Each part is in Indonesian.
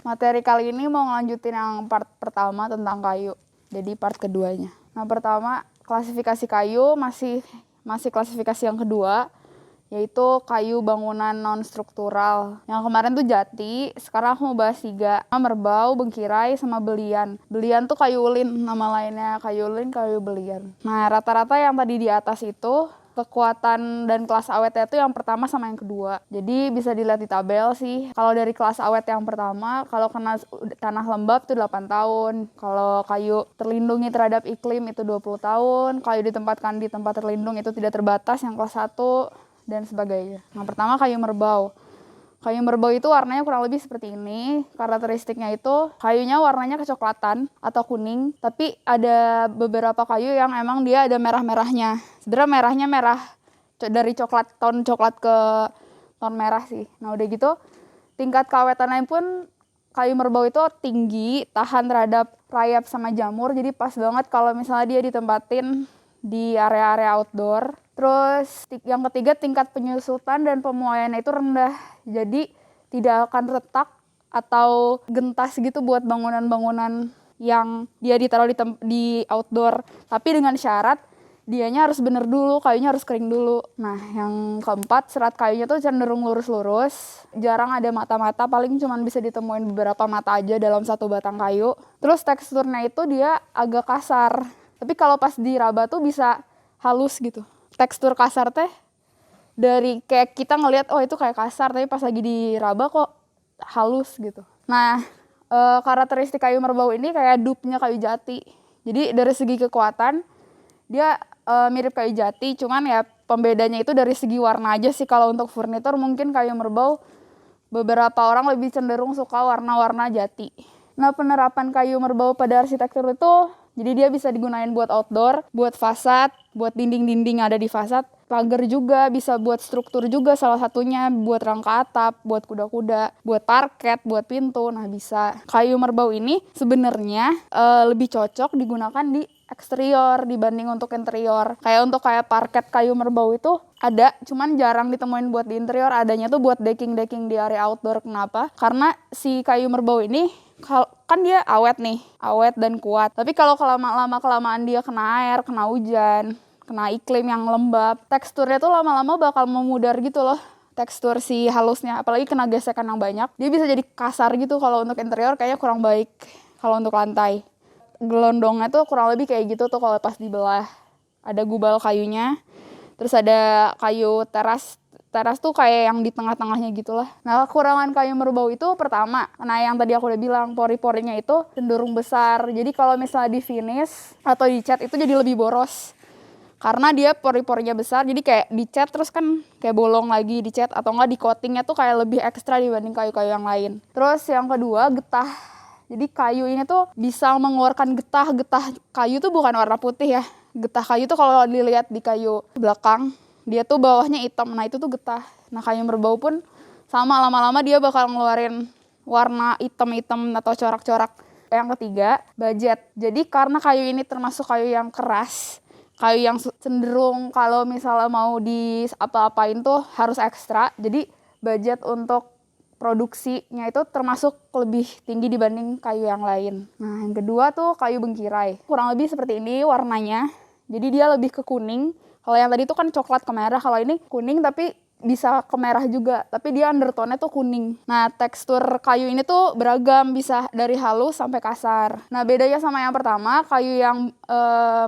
Materi kali ini mau ngelanjutin yang part pertama tentang kayu. Jadi part keduanya. Nah, pertama klasifikasi kayu masih klasifikasi yang kedua, yaitu kayu bangunan non struktural. Yang kemarin tuh jati, sekarang aku mau bahas 3. Merbau, bengkirai, sama belian. Belian tuh kayu ulin, nama lainnya kayu ulin, kayu belian. Nah, rata-rata yang tadi di atas itu kekuatan dan kelas awetnya itu yang pertama sama yang kedua. Jadi bisa dilihat di tabel sih. Kalau dari kelas awet yang pertama, kalau kena tanah lembab itu 8 tahun. Kalau kayu terlindungi terhadap iklim itu 20 tahun. Kayu ditempatkan di tempat terlindung itu tidak terbatas yang kelas 1 dan sebagainya. Nah, pertama kayu merbau. Kayu merbau itu warnanya kurang lebih seperti ini. Karakteristiknya itu kayunya warnanya kecoklatan atau kuning, tapi ada beberapa kayu yang emang dia ada merah-merahnya. Sebenarnya merahnya merah dari coklat, ton coklat ke ton merah sih. Nah, udah gitu tingkat keawetannya pun kayu merbau itu tinggi, tahan terhadap rayap sama jamur. Jadi pas banget kalau misalnya dia ditempatin di area-area outdoor. Terus yang ketiga, tingkat penyusutan dan pemuaiannya itu rendah. Jadi tidak akan retak atau gentas gitu buat bangunan-bangunan yang dia ditaruh di outdoor. Tapi dengan syarat dianya harus bener dulu, kayunya harus kering dulu. Nah, yang keempat, serat kayunya tuh cenderung lurus-lurus. Jarang ada mata-mata, paling cuma bisa ditemuin beberapa mata aja dalam satu batang kayu. Terus teksturnya itu dia agak kasar. Tapi kalau pas diraba tuh bisa halus gitu. Tekstur kasar teh dari kayak kita ngelihat oh itu kayak kasar, tapi pas lagi diraba kok halus gitu. Nah, karakteristik kayu merbau ini kayak dupnya kayu jati. Jadi dari segi kekuatan dia mirip kayu jati, cuman ya pembedanya itu dari segi warna aja sih. Kalau untuk furnitur mungkin kayu merbau beberapa orang lebih cenderung suka warna-warna jati. Nah, penerapan kayu merbau pada arsitektur itu jadi dia bisa digunain buat outdoor, buat fasad, buat dinding-dinding ada di fasad, pagar juga, bisa buat struktur juga salah satunya, buat rangka atap, buat kuda-kuda, buat parket, buat pintu. Nah, bisa. Kayu merbau ini sebenarnya lebih cocok digunakan di eksterior dibanding untuk interior. Kayak parket kayu merbau itu ada, cuman jarang ditemuin buat di interior. Adanya tuh buat decking-decking di area outdoor. Kenapa? Karena si kayu merbau ini kan dia awet nih, awet dan kuat. Tapi kalau kelamaan dia kena air, kena hujan, kena iklim yang lembab, teksturnya tuh lama-lama bakal memudar gitu loh. Tekstur si halusnya, apalagi kena gesekan yang banyak, dia bisa jadi kasar gitu. Kalau untuk interior kayaknya kurang baik. Kalau untuk lantai, gelondongnya tuh kurang lebih kayak gitu tuh kalau pas dibelah. Ada gubal kayunya, terus ada kayu teras tuh kayak yang di tengah-tengahnya gitulah. Nah, kekurangan kayu merbau itu pertama, nah yang tadi aku udah bilang, pori-porinya itu cenderung besar. Jadi kalau misalnya di finish atau di cat itu jadi lebih boros. Karena dia pori-porinya besar, jadi kayak dicat terus kan kayak bolong lagi di cat, atau enggak di coatingnya tuh kayak lebih ekstra dibanding kayu-kayu yang lain. Terus yang kedua, getah. Jadi kayu ini tuh bisa mengeluarkan getah. Getah kayu tuh bukan warna putih ya. Getah kayu tuh kalau dilihat di kayu belakang, dia tuh bawahnya hitam. Nah, itu tuh getah. Nah, kayu merbau pun sama, lama-lama dia bakal ngeluarin warna hitam-hitam atau corak-corak. Yang ketiga, budget. Jadi karena kayu ini termasuk kayu yang keras, kayu yang cenderung kalau misalnya mau di apa-apain tuh harus ekstra. Jadi budget untuk produksinya itu termasuk lebih tinggi dibanding kayu yang lain. Nah, yang kedua tuh kayu bengkirai. Kurang lebih seperti ini warnanya. Jadi dia lebih ke kuning. Kalau yang tadi tuh kan coklat ke merah. Kalau ini kuning tapi bisa ke merah juga. Tapi dia undertone-nya tuh kuning. Nah, tekstur kayu ini tuh beragam. Bisa dari halus sampai kasar. Nah, bedanya sama yang pertama, kayu yang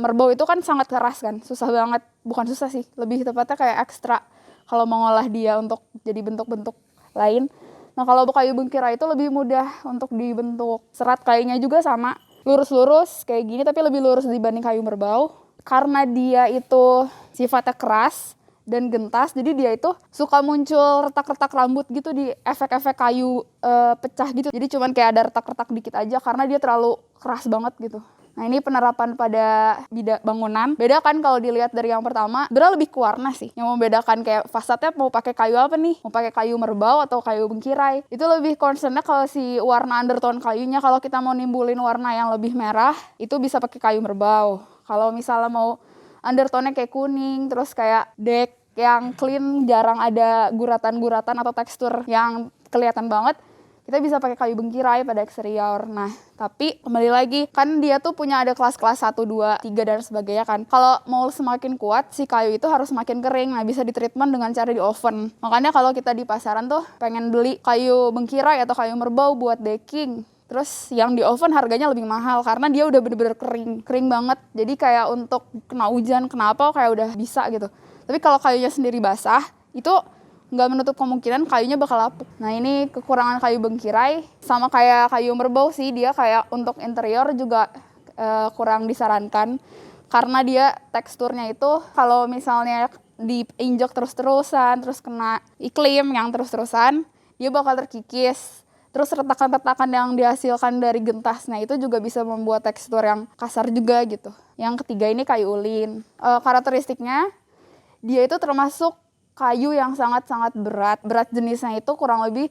merbau itu kan sangat keras kan. Susah banget. Bukan susah sih. Lebih tepatnya kayak ekstra kalau mau ngolah dia untuk jadi bentuk-bentuk lain. Nah, kalau kayu bengkirai itu lebih mudah untuk dibentuk. Serat kayunya juga sama, lurus-lurus kayak gini, tapi lebih lurus dibanding kayu merbau. Karena dia itu sifatnya keras dan gentas, jadi dia itu suka muncul retak-retak rambut gitu di efek-efek kayu pecah gitu. Jadi cuman kayak ada retak-retak dikit aja karena dia terlalu keras banget gitu. Nah, ini penerapan pada bangunan. Beda kan kalau dilihat dari yang pertama, sebenarnya lebih ke warna sih. Yang membedakan kayak fasadnya mau pakai kayu apa nih? Mau pakai kayu merbau atau kayu bengkirai? Itu lebih concernnya kalau si warna undertone kayunya. Kalau kita mau nimbulin warna yang lebih merah, itu bisa pakai kayu merbau. Kalau misalnya mau undertone-nya kayak kuning, terus kayak deck yang clean, jarang ada guratan-guratan atau tekstur yang kelihatan banget, kita bisa pakai kayu bengkirai pada eksterior. Nah, tapi kembali lagi, kan dia tuh punya ada kelas-kelas 1, 2, 3 dan sebagainya kan. Kalau mau semakin kuat, si kayu itu harus semakin kering. Nah, bisa ditreatment dengan cara di oven. Makanya kalau kita di pasaran tuh pengen beli kayu bengkirai atau kayu merbau buat decking, terus yang di oven harganya lebih mahal karena dia udah bener-bener kering banget. Jadi kayak untuk kena hujan, kenapa kayak udah bisa gitu. Tapi kalau kayunya sendiri basah, itu nggak menutup kemungkinan kayunya bakal lapuk. Nah, ini kekurangan kayu bengkirai. Sama kayak kayu merbau sih, dia kayak untuk interior juga kurang disarankan. Karena dia teksturnya itu kalau misalnya diinjak terus-terusan, terus kena iklim yang terus-terusan, dia bakal terkikis. Terus retakan-retakan yang dihasilkan dari gentasnya itu juga bisa membuat tekstur yang kasar juga gitu. Yang ketiga ini kayu ulin. Karakteristiknya, dia itu termasuk kayu yang sangat-sangat berat. Berat jenisnya itu kurang lebih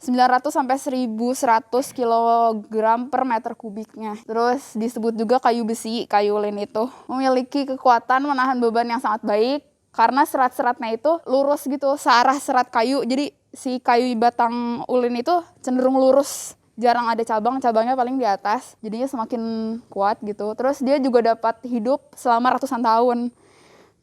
900 sampai 1100 kg per meter kubiknya. Terus disebut juga kayu besi. Kayu ulin itu memiliki kekuatan menahan beban yang sangat baik karena serat-seratnya itu lurus gitu, searah serat kayu. Jadi si kayu batang ulin itu cenderung lurus. Jarang ada cabang-cabangnya paling di atas. Jadinya semakin kuat gitu. Terus dia juga dapat hidup selama ratusan tahun.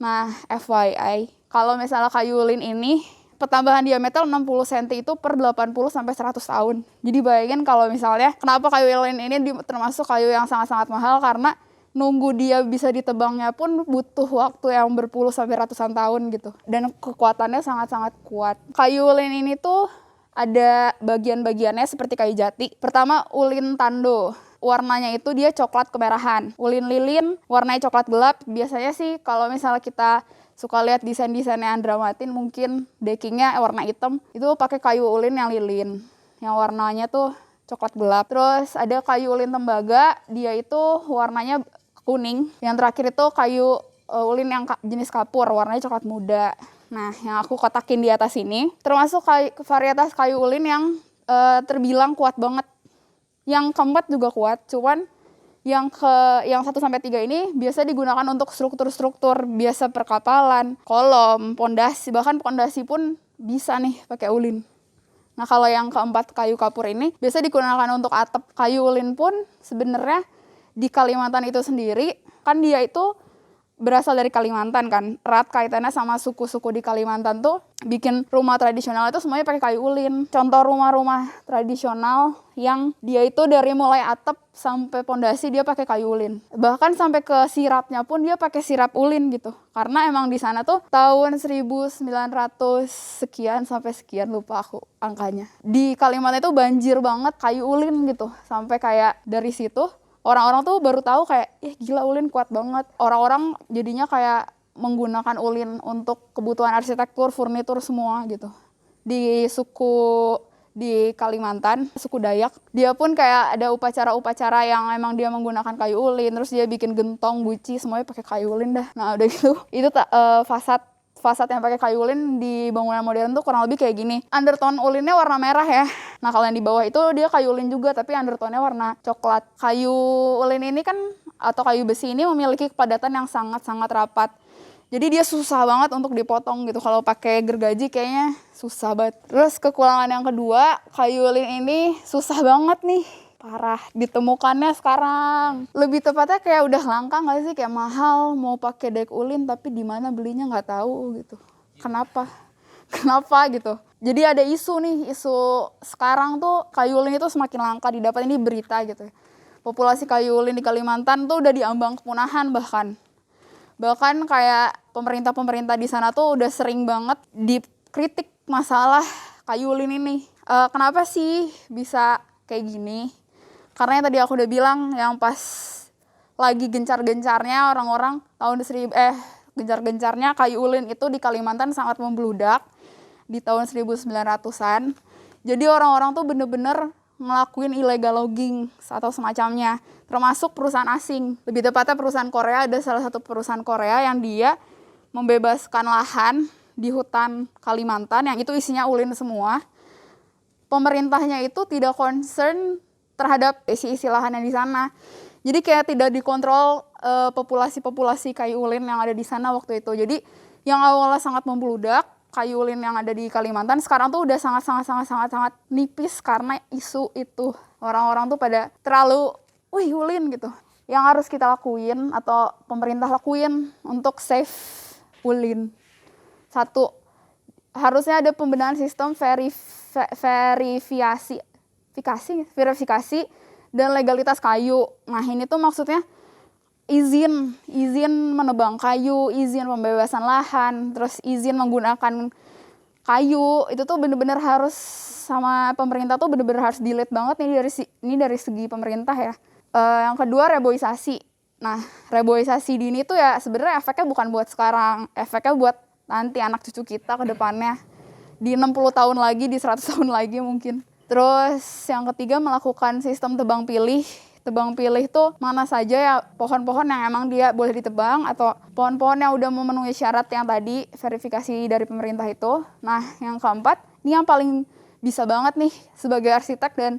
Nah, FYI, kalau misalnya kayu ulin ini pertambahan diameter 60 cm itu per 80 sampai 100 tahun. Jadi bayangin kalau misalnya kenapa kayu ulin ini termasuk kayu yang sangat-sangat mahal, karena nunggu dia bisa ditebangnya pun butuh waktu yang berpuluh sampai ratusan tahun gitu. Dan kekuatannya sangat-sangat kuat. Kayu ulin ini tuh ada bagian-bagiannya seperti kayu jati. Pertama, ulin tando. Warnanya itu dia coklat kemerahan. Ulin lilin warnanya coklat gelap. Biasanya sih kalau misalnya kita suka lihat desain-desainnya Andra Matin, mungkin deckingnya warna hitam, itu pakai kayu ulin yang lilin, yang warnanya tuh coklat gelap. Terus ada kayu ulin tembaga, dia itu warnanya kuning. Yang terakhir itu kayu ulin yang jenis kapur, warnanya coklat muda. Nah, yang aku kotakin di atas ini termasuk varietas kayu ulin yang terbilang kuat banget. Yang keempat juga kuat, cuman yang 1 sampai 3 ini biasa digunakan untuk struktur-struktur biasa perkapalan, kolom, pondasi, bahkan pondasi pun bisa nih pakai ulin. Nah, kalau yang keempat kayu kapur ini biasa digunakan untuk atap. Kayu ulin pun sebenarnya di Kalimantan itu sendiri, kan dia itu berasal dari Kalimantan kan, erat kaitannya sama suku-suku di Kalimantan tuh bikin rumah tradisional itu semuanya pakai kayu ulin. Contoh rumah-rumah tradisional yang dia itu dari mulai atap sampai pondasi dia pakai kayu ulin. Bahkan sampai ke sirapnya pun dia pakai sirap ulin gitu. Karena emang di sana tuh tahun 1900 sekian sampai sekian, lupa aku angkanya. Di Kalimantan itu banjir banget kayu ulin gitu. Sampai kayak dari situ orang-orang tuh baru tahu kayak, gila ulin kuat banget. Orang-orang jadinya kayak menggunakan ulin untuk kebutuhan arsitektur, furnitur semua gitu. Di suku di Kalimantan, suku Dayak, dia pun kayak ada upacara-upacara yang emang dia menggunakan kayu ulin. Terus dia bikin gentong, buci, semuanya pakai kayu ulin dah. Nah, udah gitu, itu fasad yang pakai kayu ulin di bangunan modern tuh kurang lebih kayak gini. Undertone ulinnya warna merah ya. Nah, kalau yang di bawah itu dia kayu ulin juga, tapi undertone-nya warna coklat. Kayu ulin ini kan, atau kayu besi ini memiliki kepadatan yang sangat-sangat rapat. Jadi dia susah banget untuk dipotong gitu. Kalau pakai gergaji kayaknya susah banget. Terus kekurangan yang kedua, kayu ulin ini susah banget nih. Parah, ditemukannya sekarang. Lebih tepatnya kayak udah langka nggak sih, kayak mahal mau pakai deck ulin, tapi di mana belinya nggak tahu gitu. Kenapa gitu. Jadi ada isu sekarang tuh kayu ulin itu semakin langka didapat, ini berita gitu. Populasi kayu ulin di Kalimantan tuh udah diambang kepunahan bahkan. Bahkan kayak pemerintah di sana tuh udah sering banget dikritik masalah kayu ulin ini. Kenapa sih bisa kayak gini? Karena yang tadi aku udah bilang, yang pas lagi gencar-gencarnya orang-orang gencar-gencarnya kayu ulin itu di Kalimantan sangat membludak di tahun 1900-an. Jadi orang-orang tuh bener-bener ngelakuin illegal logging atau semacamnya, termasuk perusahaan asing. Lebih tepatnya perusahaan Korea, ada salah satu perusahaan Korea yang dia membebaskan lahan di hutan Kalimantan yang itu isinya ulin semua. Pemerintahnya itu tidak concern terhadap isi lahan yang di sana. Jadi kayak tidak dikontrol populasi kayu ulin yang ada di sana waktu itu. Jadi yang awalnya sangat membludak, kayu ulin yang ada di Kalimantan sekarang tuh udah sangat nipis karena isu itu. Orang-orang tuh pada terlalu, wih ulin gitu. Yang harus kita lakuin atau pemerintah lakuin untuk save ulin. Satu, harusnya ada pembenahan sistem verifikasi dan legalitas kayu. Nah ini tuh maksudnya izin menebang kayu, izin pembebasan lahan, terus izin menggunakan kayu, itu tuh bener-bener harus sama pemerintah tuh bener-bener harus dilihat banget nih dari segi pemerintah ya. Yang kedua reboisasi. Nah reboisasi dini tuh ya sebenarnya efeknya bukan buat sekarang, efeknya buat nanti anak cucu kita ke depannya. Di 60 tahun lagi, di 100 tahun lagi mungkin. Terus yang ketiga melakukan sistem tebang pilih. Tebang pilih tuh mana saja ya pohon-pohon yang emang dia boleh ditebang atau pohon-pohon yang udah memenuhi syarat yang tadi verifikasi dari pemerintah itu. Nah yang keempat, ini yang paling bisa banget nih sebagai arsitek dan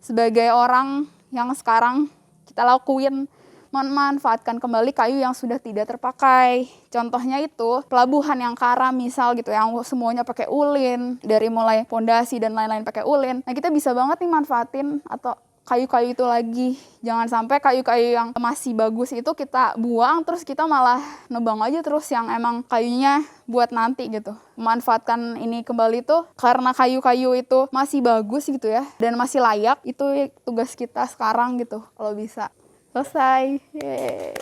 sebagai orang yang sekarang kita lakuin, memanfaatkan kembali kayu yang sudah tidak terpakai. Contohnya itu pelabuhan yang karam misal gitu, yang semuanya pakai ulin, dari mulai pondasi dan lain-lain pakai ulin. Nah kita bisa banget nih manfaatin atau kayu-kayu itu lagi. Jangan sampai kayu-kayu yang masih bagus itu kita buang terus kita malah nebang aja terus yang emang kayunya buat nanti gitu. Memanfaatkan ini kembali tuh karena kayu-kayu itu masih bagus gitu ya dan masih layak, itu tugas kita sekarang gitu kalau bisa. Selesai. Yeay.